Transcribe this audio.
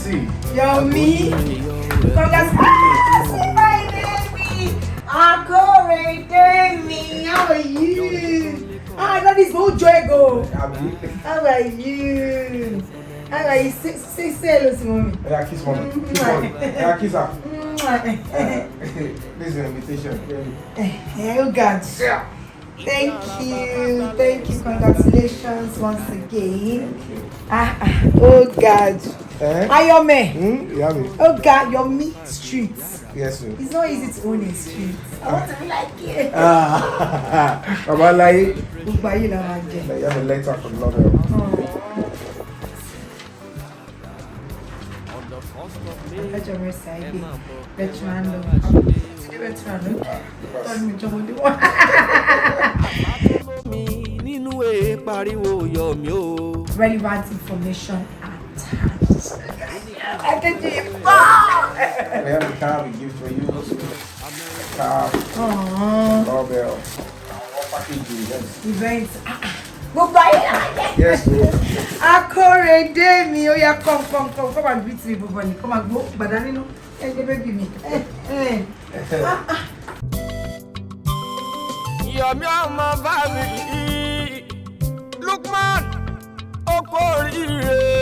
see. Yomi. Congrats. My baby. Aigbe. How are you? I got this whole joy go. How are you? How are you? Say hello to mommy. Yeah, kiss mommy. Kiss mommy. Yeah, kiss her. This is an invitation. Oh God. Thank you, congratulations once again. Oh God. Ayome. Yomi. Oh God, your meat streets. Yes, sir. It's not easy to own a street. I want to be like you. Baba Lai. Goodbye, you know, You have a letter from Nobel. Let your mercy, Aigbe. Veteran, veteran. Tell me, John, the one. Relevant information attached. I can do it. We have a car we give for you. Car. Nobel. Package. Events. Goodbye. Yes, bro. Akorede mi. Oh yeah, come and greet me, Bobani. Come and go. Badanino. Hey, the baby me. Yomi ọmọ Fabiyi, Lukman, okòrìrè.